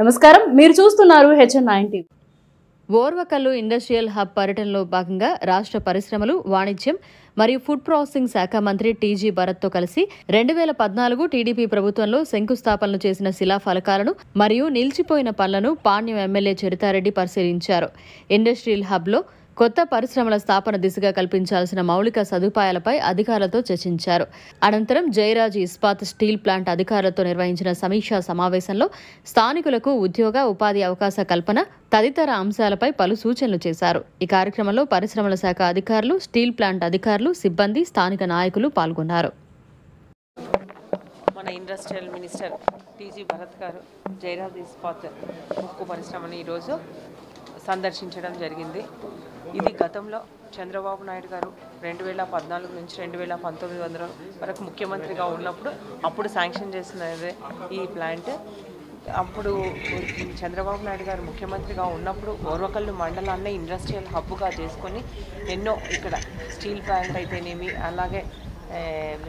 నమస్కారం, మీరు చూస్తున్నారు HN9 TV. Orvakal industrial hub పర్యటనలో భాగంగా రాష్ట్ర పరిశ్రమలు, వాణిజ్యం మరియు ఫుడ్ ప్రాసెసింగ్ శాఖ మంత్రి టీజీ భరత్తో కలిసి 2014 టీడీపీ ప్రభుత్వంలో శంకుస్థాపనలు చేసిన శిలాఫలకాలను మరియు నిలిచిపోయిన పనులను పాణ్యం ఎమ్మెల్యే చరితారెడ్డి పరిశీలించారు. ఇండస్ట్రియల్ హబ్లో కొత్త పరిశ్రమల స్థాపన దిశగా కల్పించాల్సిన మౌలిక సదుపాయాలపై అధికారులతో చర్చించారు. అనంతరం జయరాజ్ ఇస్పాత్ స్టీల్ ప్లాంట్ అధికారులతో నిర్వహించిన సమీక్షా సమావేశంలో స్థానికులకు ఉద్యోగ, ఉపాధి అవకాశ కల్పన తదితర అంశాలపై పలు సూచనలు చేశారు. ఈ కార్యక్రమంలో పరిశ్రమల శాఖ అధికారులు, స్టీల్ ప్లాంట్ అధికారులు, సిబ్బంది, స్థానిక నాయకులు పాల్గొన్నారు. మన ఇండస్ట్రియల్ మినిస్టర్ టీజీ భరత్ గారు జయరాజ్ ఇస్పాత్ ఉక్కు పరిశ్రమని ఈరోజు సందర్శించడం జరిగింది. ఇది గతంలో చంద్రబాబు నాయుడు గారు 2014 నుంచి 2019 వరకు ముఖ్యమంత్రిగా ఉన్నప్పుడు అప్పుడు శాంక్షన్ చేసినదే ఈ ప్లాంట్. అప్పుడు చంద్రబాబు నాయుడు గారు ముఖ్యమంత్రిగా ఉన్నప్పుడు ఓర్వకల్లు మండలాన్ని ఇండస్ట్రియల్ హబ్గా చేసుకొని ఎన్నో ఇక్కడ స్టీల్ ప్లాంట్ అయితేనేమి, అలాగే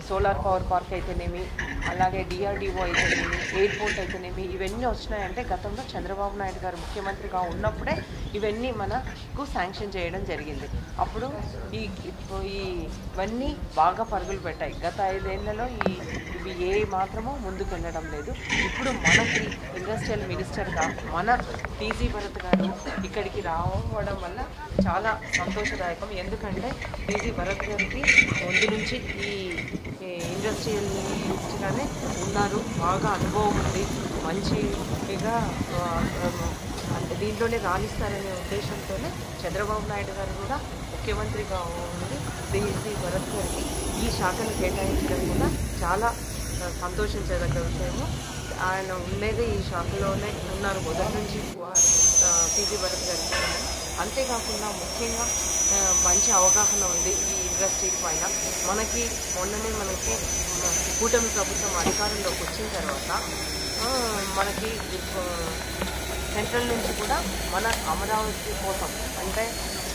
సోలార్ పవర్ పార్క్ అయితేనేమి, అలాగే డిఆర్డిఓ అయితేనేమి, ఎయిర్పోర్ట్ అయితేనేమి, ఇవన్నీ వచ్చినాయంటే గతంలో చంద్రబాబు నాయుడు గారు ముఖ్యమంత్రిగా ఉన్నప్పుడే ఇవన్నీ మనకు శాంక్షన్ చేయడం జరిగింది. అప్పుడు ఇవన్నీ బాగా పరుగులు పెట్టాయి. గత 5 ఏళ్లలో ఇవి ఏ మాత్రమూ ముందుకు వెళ్ళడం లేదు. ఇప్పుడు మనకి ఇండస్ట్రియల్ మినిస్టర్గా మన టీజీ భరత్ గారు ఇక్కడికి రావడం వల్ల చాలా సంతోషదాయకం. ఎందుకంటే టీజీ భరత్ గారికి ముందు నుంచి ఈ ఇండస్ట్రియల్ మినిస్టర్గానే ఉన్నారు, బాగా అనుభవం ఉంది, మంచిగా అంటే దీంట్లోనే రాణిస్తారనే ఉద్దేశంతోనే చంద్రబాబు నాయుడు గారు కూడా ముఖ్యమంత్రిగా ఉండి టీజీ భరత్ గారికి ఈ శాఖను కేటాయించడం కూడా చాలా సంతోషించదగ్గ విషయము. ఆయన ఉండేది ఈ శాఖలోనే ఉన్నారు మొదటి నుంచి టీజీ భరత్ గారికి. అంతేకాకుండా ముఖ్యంగా మంచి అవగాహన ఉంది ఈ ఇండస్ట్రీ పైన. మనకి కూటమి ప్రభుత్వం అధికారంలోకి వచ్చిన తర్వాత మనకి సెంట్రల్ నుంచి కూడా మన అమరావతి కోసం అంటే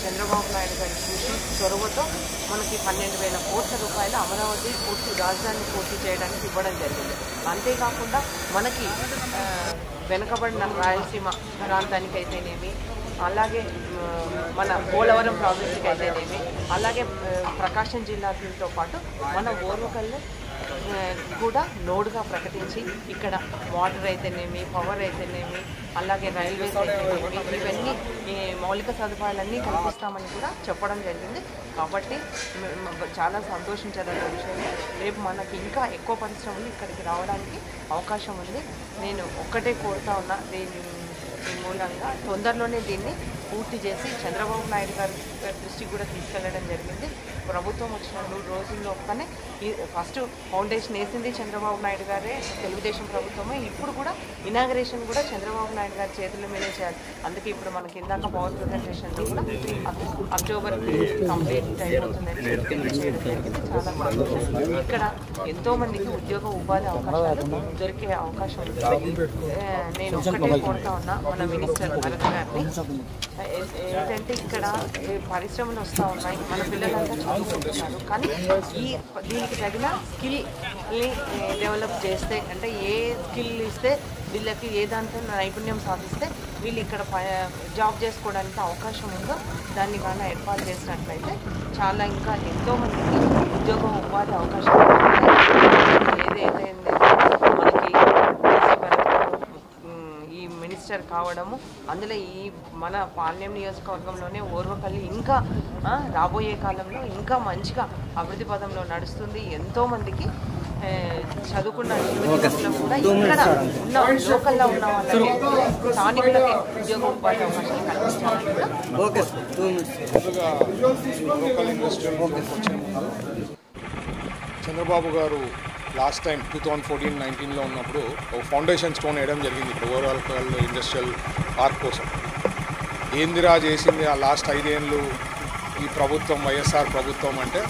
చంద్రబాబు నాయుడు గారి కృషి చొరవతో మనకి 12,000 కోట్ల రూపాయలు అమరావతి రాజధాని పూర్తి చేయడానికి ఇవ్వడం జరిగింది. అంతేకాకుండా మనకి వెనుకబడిన రాయలసీమ ప్రాంతానికి అయితేనేమి, అలాగే మన పోలవరం ప్రాజెక్టుకి అయితేనేమి, అలాగే ప్రకాశం జిల్లాతో పాటు మన ఓర్వకల్లు కూడా నోడ్గా ప్రకటించి ఇక్కడ వాటర్ అయితేనేమి, పవర్ అయితేనేమి, అలాగే రైల్వేస్ అయితేనేమి, ఇవన్నీ మౌలిక సదుపాయాలన్నీ కల్పిస్తామని కూడా చెప్పడం జరిగింది. కాబట్టి చాలా సంతోషించదగ్గ విషయం. రేపు మనకి ఇంకా ఎక్కువ పరిశ్రమలు ఇక్కడికి రావడానికి అవకాశం ఉంది. నేను ఒక్కటే కోరుతా ఉన్నా, దీని మూలంగా తొందరలోనే దీన్ని పూర్తి చేసి చంద్రబాబు నాయుడు గారి దృష్టికి కూడా తీసుకెళ్లడం జరిగింది. ప్రభుత్వం వచ్చిన 3 రోజుల్లోనే ఫస్ట్ ఫౌండేషన్ వేసింది చంద్రబాబు నాయుడు గారే, తెలుగుదేశం ప్రభుత్వమే. ఇప్పుడు కూడా ఇనాగరేషన్ కూడా చంద్రబాబు నాయుడు గారి చేతుల మీదే చేయాలి. అందుకే ఇప్పుడు మనకి ఇందాక పవర్ ప్రజెంటేషన్ కూడా అక్టోబర్కి కంప్లీట్ అయిపోతుందని చేయడం జరిగింది. చాలా సంతోషం. ఇక్కడ ఎంతోమందికి ఉద్యోగ, ఉపాధి అవకాశాలు దొరికే అవకాశం ఉంది. నేను ఒక్కటే కోరుతా ఉన్నా మన మినిస్టర్ భరత్ గారిని, ఏంటంటే ఇక్కడ పరిశ్రమలు వస్తూ ఉన్నాయి, మన పిల్లలంతా చదువుకుంటున్నారు. కానీ దీనికి తగిన స్కిల్ని డెవలప్ చేస్తే, అంటే ఏ స్కిల్ ఇస్తే వీళ్ళకి ఏ దాంట్లో నైపుణ్యం సాధిస్తే వీళ్ళు ఇక్కడ జాబ్ చేసుకోవడానికి అవకాశం ఉందో దాన్ని కానీ ఏర్పాటు చేసినట్లయితే చాలా ఇంకా ఎంతోమందికి ఉద్యోగ, ఉపాధి అవకాశాలు ఏదైతే మనకి ఈ మినిస్టర్ కావడము, అందులో ఈ మన పాణ్యం నియోజకవర్గంలోనే ఓర్వకల్లు ఇంకా రాబోయే కాలంలో ఇంకా మంచిగా అభివృద్ధి పదంలో నడుస్తుంది. ఎంతోమందికి చదువుకున్న విద్యార్థులకు కూడా ఇక్కడ ఉన్న లోకల్లో ఉన్న వాళ్ళకి స్థానికులకి ఉద్యోగ, ఉపాధి అవకాశాలు కల్పించాలని కూడా. చంద్రబాబు గారు లాస్ట్ టైం 2014-19లో ఉన్నప్పుడు ఒక ఫౌండేషన్ స్టోన్ వేయడం జరిగింది ఇక్కడ ఓవరాల్ ఇండస్ట్రియల్ పార్క్ కోసం. ఏందిరా చేసింది ఆ లాస్ట్ 5 ఏళ్ళు ఈ ప్రభుత్వం, వైఎస్ఆర్ ప్రభుత్వం అంటే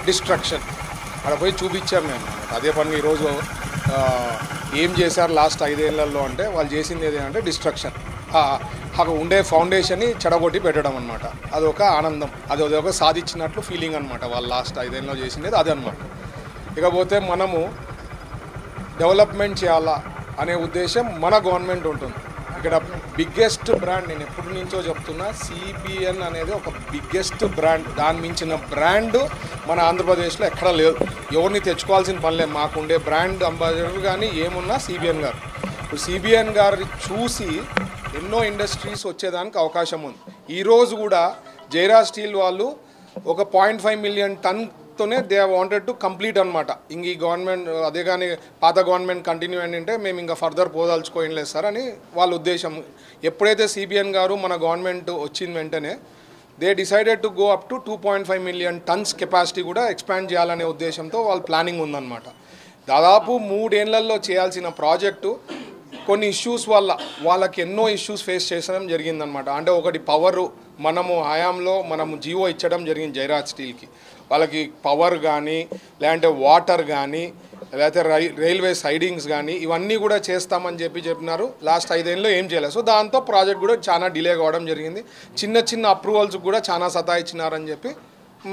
డిస్ట్రక్షన్. అక్కడ పోయి చూపించాం మేము. అదే పని ఈరోజు ఏం చేశారు లాస్ట్ 5 ఏళ్లలో అంటే వాళ్ళు చేసింది ఏదంటే డిస్ట్రక్షన్. అక్కడ ఉండే ఫౌండేషన్ని చెడగొట్టి పెట్టడం అనమాట. అదొక ఆనందం, అదొక సాధించినట్లు ఫీలింగ్ అనమాట. వాళ్ళు లాస్ట్ 5 ఏళ్ళలో చేసింది అదే అనమాట. ఇకపోతే మనము డెవలప్మెంట్ చేయాలా అనే ఉద్దేశం మన గవర్నమెంట్ ఉంటుంది. ఇక్కడ బిగ్గెస్ట్ బ్రాండ్, నేను ఎప్పటి నుంచో చెప్తున్నా, సిబిఎన్ అనేది ఒక బిగ్గెస్ట్ బ్రాండ్. దాని మించిన బ్రాండ్ మన ఆంధ్రప్రదేశ్లో ఎక్కడా లేదు. ఎవరిని తెచ్చుకోవాల్సిన పని లేదు. మాకుండే బ్రాండ్ అంబాసిడర్ కానీ ఏమున్నా సిబిఎన్ గారు. ఇప్పుడు సిబిఎన్ గారు చూసి ఎన్నో ఇండస్ట్రీస్ వచ్చేదానికి అవకాశం ఉంది. ఈరోజు కూడా జైరాజ్ స్టీల్ వాళ్ళు ఒక 0.5 మిలియన్ టన్తోనే దే వాంటెడ్ టు కంప్లీట్ అనమాట. ఇంక ఈ గవర్నమెంట్ అదే కానీ పాత గవర్నమెంట్ కంటిన్యూ అంటే మేము ఇంకా ఫర్దర్ పోదలుచుకోవడం లేదు సార్ అని వాళ్ళ ఉద్దేశం. ఎప్పుడైతే సిబిఎన్ గారు మన గవర్నమెంట్ వచ్చిన వెంటనే they decided to go up to 2.5 million tons capacity కూడా ఎక్స్పాండ్ చేయాలనే ఉద్దేశంతో వాళ్ళ ప్లానింగ్ ఉందన్నమాట. దాదాపు 3 ఏళ్లలో చేయాల్సిన ప్రాజెక్టు కొన్ని ఇష్యూస్ వల్ల వాళ్ళకి ఎన్నో ఇష్యూస్ ఫేస్ చేసడం జరిగిందనమాట. అంటే ఒకటి పవరు, మనము హయాంలో మనము జీవో ఇచ్చడం జరిగింది జైరాజ్ స్టీల్కి. వాళ్ళకి పవర్ కానీ లేదంటే వాటర్ కానీ లేకపోతే రైల్వే సైడింగ్స్ కానీ ఇవన్నీ కూడా చేస్తామని చెప్పినారు. లాస్ట్ 5 ఏళ్ళలో ఏం చేయలేదు. సో దాంతో ప్రాజెక్ట్ కూడా చాలా డిలే కావడం జరిగింది. చిన్న చిన్న అప్రూవల్స్ కూడా చాలా సతాయిచ్చినారని చెప్పి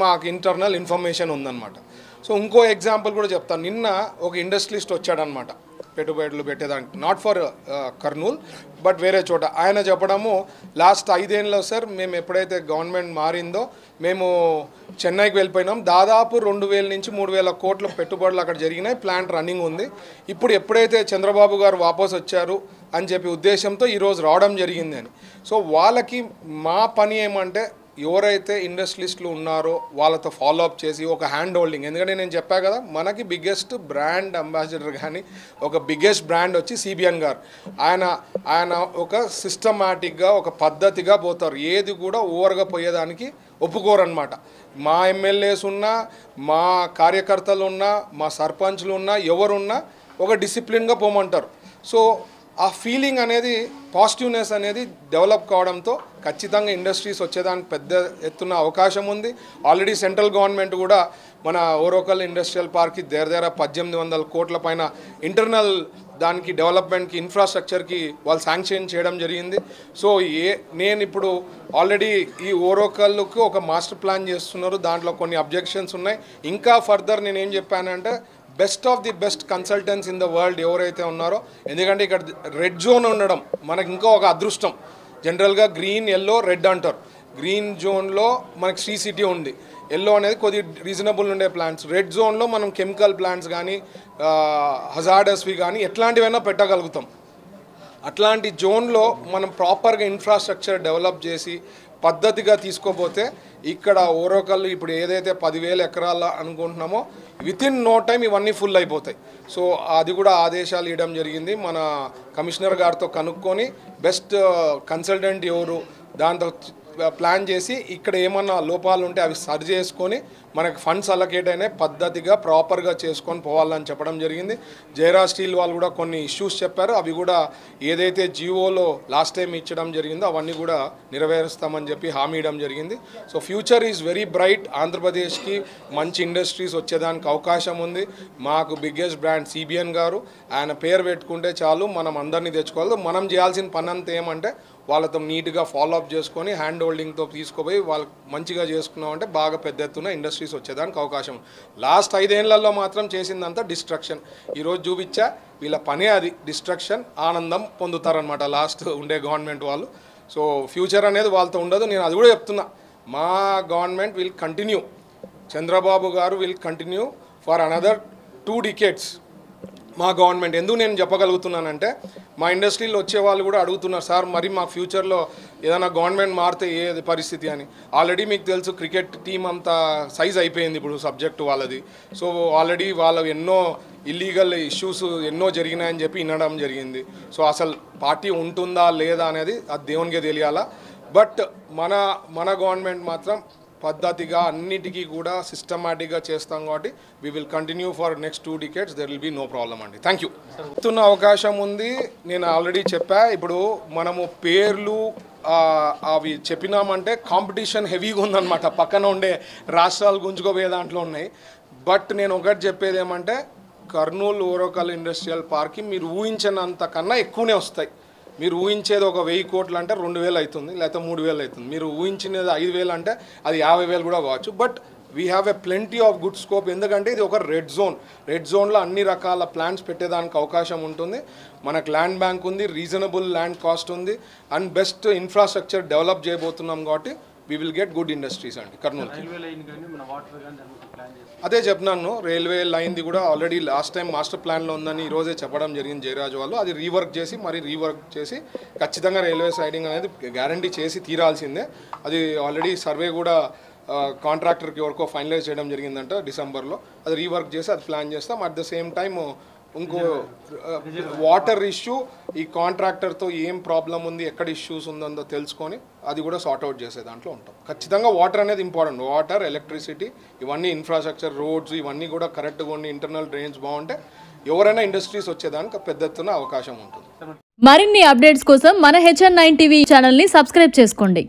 మాకు ఇంటర్నల్ ఇన్ఫర్మేషన్ ఉందన్నమాట. సో ఇంకో ఎగ్జాంపుల్ కూడా చెప్తాను. నిన్న ఒక ఇండస్ట్రియలిస్ట్ వచ్చాడనమాట పెట్టుబడులు పెట్టేదానికి, నాట్ ఫర్ కర్నూల్ బట్ వేరే చోట. ఆయన చెప్పడము, లాస్ట్ 5 ఏళ్ళలో సార్ మేము ఎప్పుడైతే గవర్నమెంట్ మారిందో మేము చెన్నైకి వెళ్ళిపోయినాం. దాదాపు 2,000 నుంచి 3,000 కోట్ల పెట్టుబడులు అక్కడ జరిగినాయి. ప్లాంట్ రన్నింగ్ ఉంది. ఇప్పుడు ఎప్పుడైతే చంద్రబాబు గారు వాపస్ వచ్చారు అని చెప్పి ఉద్దేశంతో ఈరోజు రావడం జరిగింది అని. సో వాళ్ళకి మా పని ఏమంటే ఎవరైతే ఇండస్ట్రియలిస్టులు ఉన్నారో వాళ్ళతో ఫాలోఅప్ చేసి ఒక హ్యాండ్ హోల్డింగ్. ఎందుకంటే నేను చెప్పా కదా, మనకి బిగ్గెస్ట్ బ్రాండ్ అంబాసిడర్ కానీ ఒక బిగ్గెస్ట్ బ్రాండ్ వచ్చి సిబిఎన్ గారు. ఆయన ఒక సిస్టమాటిక్గా ఒక పద్ధతిగా పోతారు. ఏది కూడా ఓవర్గా పోయేదానికి ఒప్పుకోరనమాట. మా ఎమ్మెల్యేస్ ఉన్నా, మా కార్యకర్తలు ఉన్నా, మా సర్పంచ్లు ఉన్నా, ఎవరున్నా ఒక డిసిప్లిన్గా పోమంటారు. సో ఆ ఫీలింగ్ అనేది, పాజిటివ్నెస్ అనేది డెవలప్ కావడంతో ఖచ్చితంగా ఇండస్ట్రీస్ వచ్చేదానికి పెద్ద ఎత్తున అవకాశం ఉంది. ఆల్రెడీ సెంట్రల్ గవర్నమెంట్ కూడా మన ఓరోకల్ ఇండస్ట్రియల్ పార్క్కి దగ్గర 1,800 కోట్ల పైన ఇంటర్నల్ దానికి డెవలప్మెంట్కి ఇన్ఫ్రాస్ట్రక్చర్కి వాళ్ళు శాంక్షన్ చేయడం జరిగింది. సో నేను ఇప్పుడు ఆల్రెడీ ఈ ఓరోకల్కి ఒక మాస్టర్ ప్లాన్ చేస్తున్నారు. దాంట్లో కొన్ని అబ్జెక్షన్స్ ఉన్నాయి. ఇంకా ఫర్దర్ నేనేం చెప్పానంటే best of the best consultants in the world ఎవరైతే ఉన్నారో, ఎందుకంటే ఇక్కడ రెడ్ జోన్ ఉండడం మనకి ఇంకా ఒక అదృష్టం. జనరల్గా గ్రీన్, ఎల్లో, రెడ్ అంటారు. గ్రీన్ జోన్లో మనకి శ్రీ సిటీ ఉంది. ఎల్లో అనేది కొద్ది రీజనబుల్ ఉండే ప్లాంట్స్. రెడ్ జోన్లో మనం కెమికల్ ప్లాంట్స్ కానీ హజార్డస్వి కానీ ఎట్లాంటివైనా పెట్టగలుగుతాం. అట్లాంటి జోన్లో మనం ప్రాపర్గా ఇన్ఫ్రాస్ట్రక్చర్ డెవలప్ చేసి పద్ధతిగా తీసుకోపోతే ఇక్కడ ఓరోకల్ ఇప్పుడు ఏదైతే 10,000 ఎకరాల అనుకుంటున్నామో వితిన్ నో టైం ఇవన్నీ ఫుల్ అయిపోతాయి. సో అది కూడా ఆదేశాలు ఇవ్వడం జరిగింది. మన కమిషనర్ గారితో కనుక్కొని బెస్ట్ కన్సల్టెంట్ ఎవరు దాంతో ప్లాన్ చేసి ఇక్కడ ఏమన్నా లోపాలు ఉంటే అవి సరి చేసుకొని మనకి ఫండ్స్ అలొకేట్ అయినా పద్ధతిగా ప్రాపర్గా చేసుకొని పోవాలని చెప్పడం జరిగింది. జైరాజ్ స్టీల్ వాళ్ళు కూడా కొన్ని ఇష్యూస్ చెప్పారు. అవి కూడా ఏదైతే జియోలో లాస్ట్ టైం ఇచ్చడం జరిగిందో అవన్నీ కూడా నెరవేరుస్తామని చెప్పి హామీ ఇవ్వడం జరిగింది. So future is very bright. ఆంధ్రప్రదేశ్కి మంచి ఇండస్ట్రీస్ వచ్చేదానికి అవకాశం ఉంది. మాకు బిగ్గెస్ట్ బ్రాండ్ సిబిఎన్ గారు, ఆయన పేరు పెట్టుకుంటే చాలు, మనం అందరినీ తెచ్చుకోవాలి. మనం చేయాల్సిన పని అంతా ఏమంటే వాళ్ళతో నీట్గా ఫాలోఅప్ చేసుకొని హ్యాండ్ హోల్డింగ్తో తీసుకుపోయి వాళ్ళు మంచిగా చేసుకున్నామంటే బాగా పెద్ద ఎత్తున ఇండస్ట్రీస్ వచ్చేదానికి అవకాశం. లాస్ట్ 5 ఏళ్లలో మాత్రం చేసిందంతా డిస్ట్రక్షన్. ఈరోజు చూపించా వీళ్ళ పనే అది, డిస్ట్రక్షన్. ఆనందం పొందుతారనమాట లాస్ట్ ఉండే గవర్నమెంట్ వాళ్ళు. సో ఫ్యూచర్ అనేది వాళ్ళతో ఉండదు. నేను అది కూడా చెప్తున్నా, మా గవర్నమెంట్ విల్ కంటిన్యూ, చంద్రబాబు గారు will continue for another 2 decades. మా గవర్నమెంట్ ఎందుకు నేను చెప్పగలుగుతున్నానంటే మా ఇండస్ట్రీలో వచ్చే వాళ్ళు కూడా అడుగుతున్నారు, సార్ మరి మా ఫ్యూచర్లో ఏదైనా గవర్నమెంట్ మారితే ఏది పరిస్థితి అని. ఆల్రెడీ మీకు తెలుసు క్రికెట్ టీం అంతా సైజ్ అయిపోయింది ఇప్పుడు సబ్జెక్టు వాళ్ళది. సో ఆల్రెడీ వాళ్ళు ఎన్నో ఇల్లీగల్ ఇష్యూస్ ఎన్నో జరిగినాయని చెప్పి వినడం జరిగింది. సో అసలు పార్టీ ఉంటుందా లేదా అనేది అది దేవునికే తెలియాలా. బట్ మన గవర్నమెంట్ మాత్రం పద్ధతిగా అన్నిటికీ కూడా సిస్టమాటిక్గా చేస్తాం కాబట్టి we will continue for next 2 decades. There will be no problem అండి. Thank you. చెప్తున్న అవకాశం ఉంది. నేను ఆల్రెడీ చెప్పా, ఇప్పుడు మనము పేర్లు అవి చెప్పినామంటే కాంపిటీషన్ హెవీగా ఉందన్నమాట. పక్కన ఉండే రాష్ట్రాలు గుంజుకోపోయే దాంట్లో ఉన్నాయి. బట్ నేను ఒకటి చెప్పేది ఏమంటే కర్నూలు ఓరోకల్ ఇండస్ట్రియల్ పార్క్కి మీరు ఊహించినంత కన్నా ఎక్కువనే వస్తాయి. మీరు ఊహించేది ఒక 1,000 కోట్లు అంటే 2,000 అవుతుంది, లేకపోతే 3,000 అవుతుంది. మీరు ఊహించినది 5,000 అంటే అది 50,000 కూడా కావచ్చు. But we have a plenty of good scope. ఎందుకంటే ఇది ఒక రెడ్ జోన్లో అన్ని రకాల ప్లాంట్స్ పెట్టేదానికి అవకాశం ఉంటుంది. మనకు ల్యాండ్ బ్యాంక్ ఉంది, రీజనబుల్ ల్యాండ్ కాస్ట్ ఉంది, అండ్ బెస్ట్ ఇన్ఫ్రాస్ట్రక్చర్ డెవలప్ చేయబోతున్నాం కాబట్టి we will get good industries అండి కర్నూలు. అదే చెప్పినాను, రైల్వే లైన్ది కూడా ఆల్రెడీ లాస్ట్ టైం మాస్టర్ ప్లాన్లో ఉందని ఈరోజే చెప్పడం జరిగింది జయరాజు వాళ్ళు. అది రీవర్క్ చేసి ఖచ్చితంగా రైల్వే సైడింగ్ అనేది గ్యారంటీ చేసి తీరాల్సిందే. అది ఆల్రెడీ సర్వే కూడా కాంట్రాక్టర్కి ఎవరికో ఫైనలైజ్ చేయడం జరిగిందంట డిసెంబర్లో. అది రీవర్క్ చేసి అది ప్లాన్ చేస్తాం. అట్ ద సేమ్ టైమ్ ఇంకో వాటర్ ఇష్యూ, ఈ కాంట్రాక్టర్తో ఏం ప్రాబ్లం ఉంది, ఎక్కడ ఇష్యూస్ ఉందో తెలుసుకొని అది కూడా సార్ట్అవుట్ చేసే దాంట్లో ఉంటాం. ఖచ్చితంగా వాటర్ అనేది ఇంపార్టెంట్. వాటర్, ఎలక్ట్రిసిటీ, ఇవన్నీ ఇన్ఫ్రాస్ట్రక్చర్, రోడ్స్ ఇవన్నీ కూడా కరెక్ట్గా ఉండి ఇంటర్నల్ డ్రైన్స్ బాగుంటే ఎవరైనా ఇండస్ట్రీస్ వచ్చేదానికి పెద్ద ఎత్తున అవకాశం ఉంటుంది. మరిన్ని అప్డేట్స్ కోసం మన HN9 TV ఛానల్ని సబ్స్క్రైబ్ చేసుకోండి.